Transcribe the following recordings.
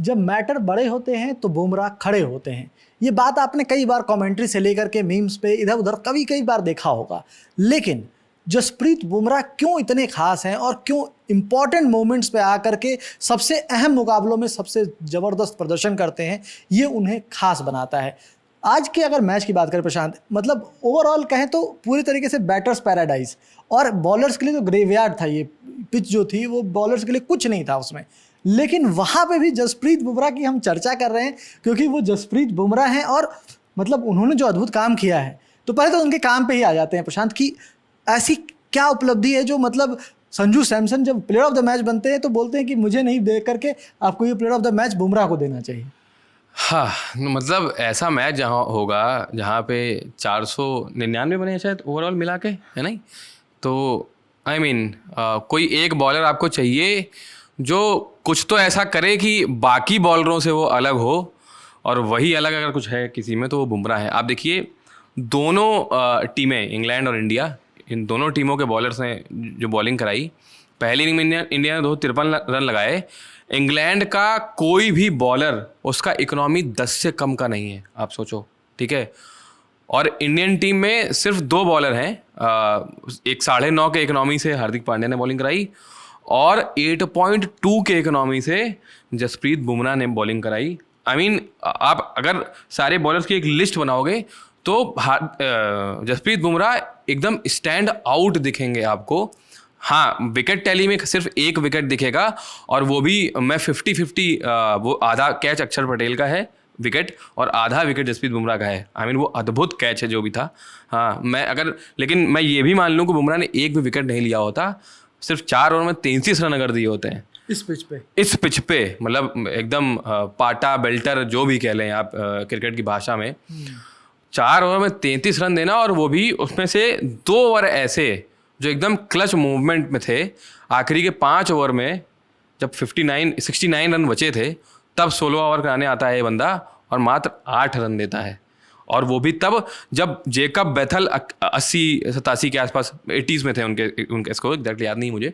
जब मैटर बड़े होते हैं तो बुमराह खड़े होते हैं। ये बात आपने कई बार कमेंट्री से लेकर के मीम्स पे इधर उधर कई बार देखा होगा। लेकिन जसप्रीत बुमराह क्यों इतने खास हैं और क्यों इंपॉर्टेंट मोमेंट्स पे आकर के सबसे अहम मुकाबलों में सबसे ज़बरदस्त प्रदर्शन करते हैं, ये उन्हें खास बनाता है। आज के अगर मैच की बात करें प्रशांत, मतलब ओवरऑल कहें तो पूरी तरीके से बैटर्स पैराडाइज, और बॉलर्स के लिए तो ग्रेवयार्ड था। ये पिच जो थी वो बॉलर्स के लिए कुछ नहीं था उसमें। लेकिन वहाँ पे भी जसप्रीत बुमराह की हम चर्चा कर रहे हैं क्योंकि वो जसप्रीत बुमराह हैं और मतलब उन्होंने जो अद्भुत काम किया है। तो पहले तो उनके काम पे ही आ जाते हैं प्रशांत की ऐसी क्या उपलब्धि है जो मतलब संजू सैमसन जब प्लेयर ऑफ द मैच बनते हैं तो बोलते हैं कि मुझे नहीं दे करके आपको ये player of the match Bumrah को देना चाहिए। हाँ, मतलब ऐसा मैच जहाँ होगा जहाँ पे 499 बने शायद ओवरऑल मिला के, है नहीं? तो आई मीन कोई एक बॉलर आपको चाहिए जो कुछ तो ऐसा करे कि बाकी बॉलरों से वो अलग हो, और वही अलग अगर कुछ है किसी में तो वो बुमराह है। आप देखिए दोनों टीमें, इंग्लैंड और इंडिया, इन दोनों टीमों के बॉलर्स ने जो बॉलिंग कराई, पहली इनिंग में इंडिया ने 253 रन लगाए। इंग्लैंड का कोई भी बॉलर उसका इकोनॉमी 10 से कम का नहीं है, आप सोचो, ठीक है। और इंडियन टीम में सिर्फ 2 बॉलर हैं, एक 9.5 के इकोनॉमी से हार्दिक पांड्या ने बॉलिंग कराई और 8.2 के इकोनॉमी से जसप्रीत बुमराह ने बॉलिंग कराई। आई मीन आप अगर सारे बॉलर्स की एक लिस्ट बनाओगे तो जसप्रीत बुमराह एकदम स्टैंड आउट दिखेंगे आपको। हाँ, विकेट टैली में सिर्फ एक विकेट दिखेगा, और वो भी मैं 50-50, वो आधा कैच अक्षर पटेल का है विकेट और आधा विकेट जसप्रीत बुमराह का है। आई मीन वो अद्भुत कैच है जो भी था। हाँ, लेकिन मैं ये भी मान लूँ कि बुमराह ने एक भी विकेट नहीं लिया होता, सिर्फ 4 ओवर में 33 रन अगर दिए होते हैं इस पिच पे, मतलब एकदम पाटा बेल्टर जो भी कह लें आप क्रिकेट की भाषा में, 4 ओवर में 33 रन देना, और वो भी उसमें से 2 ओवर ऐसे जो एकदम क्लच मूवमेंट में थे। आखिरी के 5 ओवर में जब 69 रन बचे थे तब 16 ओवर कराने आता है ये बंदा और मात्र 8 रन देता है, और वो भी तब जब जेकब बेथल 80-87 के आसपास 80s में थे उनके स्कोर एग्जैक्टली याद नहीं मुझे।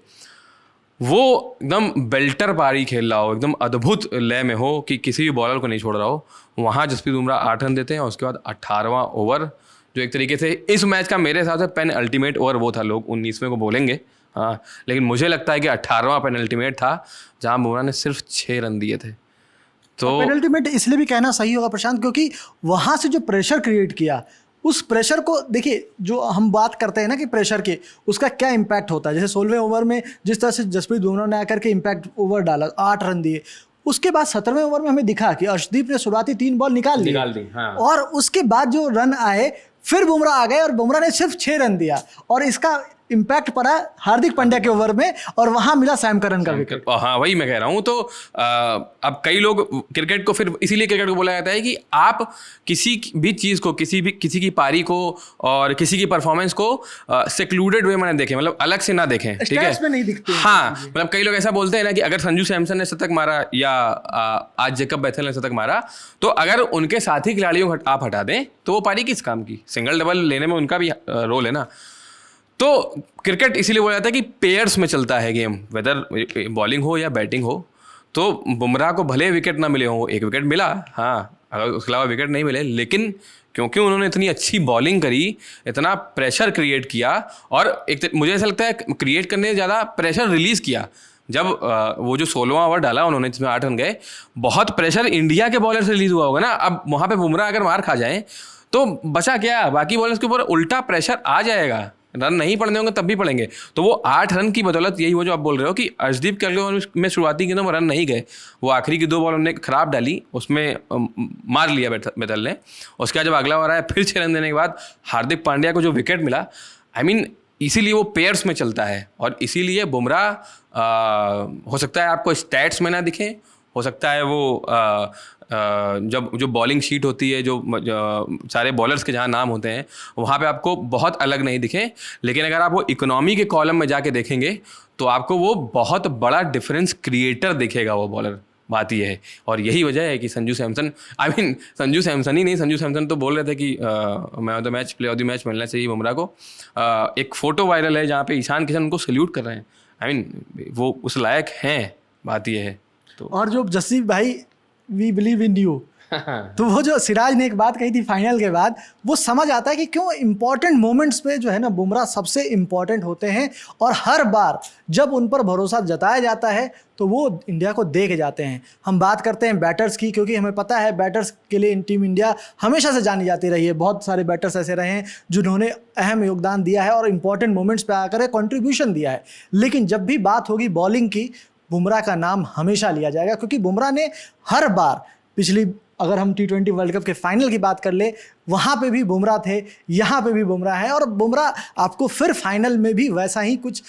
वो एकदम बेल्टर पारी खेल रहा हो, एकदम अद्भुत लय में हो कि किसी भी बॉलर को नहीं छोड़ रहा हो, वहाँ जसप्रीत बुमराह 8 रन देते हैं। और उसके बाद 18वां ओवर जो एक तरीके से इस मैच का मेरे हिसाब से पेन अल्टीमेट ओवर वो था, लोग 19वें को बोलेंगे, हाँ, लेकिन मुझे लगता है कि 18वां पेन अल्टीमेट था जहाँ बुमराह ने सिर्फ 6 रन दिए थे। तो पेन अल्टीमेट इसलिए भी कहना सही होगा प्रशांत क्योंकि वहाँ से जो प्रेशर क्रिएट किया, उस प्रेशर को देखिए, जो हम बात करते हैं ना कि प्रेशर के उसका क्या इम्पैक्ट होता है। जैसे 16वें ओवर में जिस तरह से जसप्रीत बुमराह ने आकर के इम्पैक्ट ओवर डाला, 8 रन दिए, उसके बाद 17वें ओवर में हमें दिखा कि अर्शदीप ने शुरुआती 3 बॉल निकाल दी, हाँ। और उसके बाद जो रन आए फिर बुमराह आ गए और बुमराह ने सिर्फ 6 रन दिया, और इसका इम्पैक्ट पड़ा हार्दिक पांड्या के ओवर में, और वहां मिला सैम करन का विकेट। हाँ, वही मैं कह रहा हूँ। तो अब कई लोग क्रिकेट को फिर इसीलिए क्रिकेट को बोला जाता है कि आप किसी भी चीज़ को, किसी की पारी को और किसी की परफॉर्मेंस को सेक्लूडेड वे में देखें, मतलब अलग से ना देखें, ठीक है, में नहीं दिखते। हाँ, मतलब कई लोग ऐसा बोलते हैं ना कि अगर संजू सैमसन ने शतक मारा या आज जेकब बेथल ने शतक मारा, तो अगर उनके साथी खिलाड़ियों को आप हटा दें तो वो पारी किस काम की? सिंगल डबल लेने में उनका भी रोल है ना। तो क्रिकेट इसीलिए बोला जाता है कि पेयर्स में चलता है गेम, वेदर बॉलिंग हो या बैटिंग हो। तो बुमराह को भले विकेट ना मिले हो, एक विकेट मिला, हाँ, अगर उसके अलावा विकेट नहीं मिले, लेकिन क्योंकि उन्होंने इतनी अच्छी बॉलिंग करी, इतना प्रेशर क्रिएट किया, और मुझे ऐसा लगता है क्रिएट करने से ज़्यादा प्रेशर रिलीज़ किया। जब वो जो 16वां ओवर डाला उन्होंने जिसमें 8 रन गए, बहुत प्रेशर इंडिया के बॉलर से रिलीज़ हुआ होगा ना। अब वहाँ पे बुमराह अगर मार खा जाए तो बचा क्या? बाकी बॉलर्स के ऊपर उल्टा प्रेशर आ जाएगा, रन नहीं पड़ने होंगे तब भी पड़ेंगे। तो वो 8 रन की बदौलत यही हुआ जो आप बोल रहे हो कि अर्शदीप के अगले ओवर में शुरुआती गेंदों में रन नहीं गए, वो आखिरी की 2 बॉल उन्होंने खराब डाली, उसमें मार लिया बेथल ने। उसके बाद जब अगला ओवर आया फिर 6 रन देने के बाद हार्दिक पांड्या को जो विकेट मिला, आई मीन इसीलिए वो पेयर्स में चलता है, और इसीलिए बुमराह हो सकता है आपको स्टैट्स में ना दिखे, हो सकता है वो जब जो बॉलिंग शीट होती है, जो सारे बॉलर्स के जहाँ नाम होते हैं वहाँ पे आपको बहुत अलग नहीं दिखे, लेकिन अगर आप वो इकोनॉमी के कॉलम में जाके देखेंगे तो आपको वो बहुत बड़ा डिफरेंस क्रिएटर दिखेगा वो बॉलर। बात ये है, और यही वजह है कि संजू सैमसन, आई मीन संजू सैमसन ही नहीं, संजू सैमसन तो बोल रहे थे कि man of the match, player of the match मिलना चाहिए बुमराह को। एक फ़ोटो वायरल है जहाँ पे ईशान किशन उनको सल्यूट कर रहे हैं। आई मीन वो उस लायक हैं, बात ये है। तो और जो जस्सी भाई वी बिलीव इन यू। तो वो जो सिराज ने एक बात कही थी फाइनल के बाद, वो समझ आता है कि क्यों इंपॉर्टेंट मोमेंट्स पे जो है ना बुमराह सबसे इंपॉर्टेंट होते हैं, और हर बार जब उन पर भरोसा जताया जाता है तो वो इंडिया को दे के जाते हैं। हम बात करते हैं बैटर्स की, क्योंकि हमें पता है बैटर्स के लिए टीम इंडिया हमेशा से जानी जाती रही है। बहुत सारे बैटर्स ऐसे रहे हैं जिन्होंने अहम योगदान दिया है और इंपॉर्टेंट मोमेंट्स पे आकर कंट्रीब्यूशन दिया है। लेकिन जब भी बात होगी बॉलिंग की, बुमराह का नाम हमेशा लिया जाएगा, क्योंकि बुमराह ने हर बार पिछली, अगर हम T20 वर्ल्ड कप के फाइनल की बात कर ले, वहाँ पे भी बुमराह थे, यहाँ पे भी बुमराह है, और बुमराह आपको फिर फाइनल में भी वैसा ही कुछ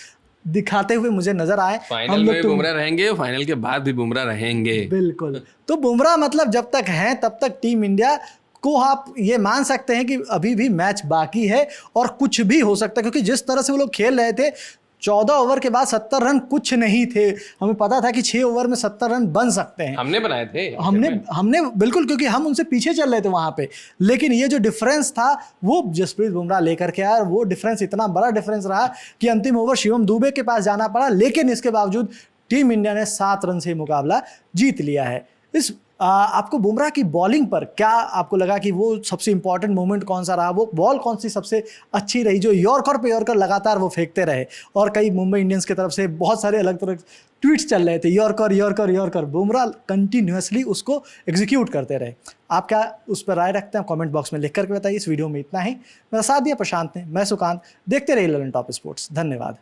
दिखाते हुए मुझे नजर आए। फाइनल में भी बुमराह रहेंगे, फाइनल के बाद भी बुमराह रहेंगे। बिल्कुल। तो बुमराह मतलब जब तक हैं तब तक टीम इंडिया को आप ये मान सकते हैं कि अभी भी मैच बाकी है और कुछ भी हो सकता है, क्योंकि जिस तरह से वो लोग खेल रहे थे, 14 ओवर के बाद 70 रन कुछ नहीं थे। हमें पता था कि 6 ओवर में 70 रन बन सकते हैं। हमने बनाए थे, हमने बिल्कुल, क्योंकि हम उनसे पीछे चल रहे थे वहां पे। लेकिन ये जो डिफरेंस था वो जसप्रीत बुमराह लेकर के आया, वो डिफरेंस इतना बड़ा डिफरेंस रहा कि अंतिम ओवर शिवम दुबे के पास जाना पड़ा, लेकिन इसके बावजूद टीम इंडिया ने 7 रन से मुकाबला जीत लिया है। आपको बुमराह की बॉलिंग पर क्या आपको लगा कि वो सबसे इंपॉर्टेंट मोमेंट कौन सा रहा? वो बॉल कौन सी सबसे अच्छी रही जो यॉर्कर पे यॉर्कर लगातार वो फेंकते रहे, और कई मुंबई इंडियंस की तरफ से बहुत सारे अलग तरह ट्वीट्स चल रहे थे, yorker yorker yorker, Bumrah continuously उसको एग्जीक्यूट करते रहे। आप क्या उस पर राय रखते हैं? कमेंट बॉक्स में लिख करके बताइए। इस वीडियो में इतना ही। मेरा साथ दिया प्रशांत ने, मैं सुकांत। देखते रहिए ललन टॉप स्पोर्ट्स। धन्यवाद।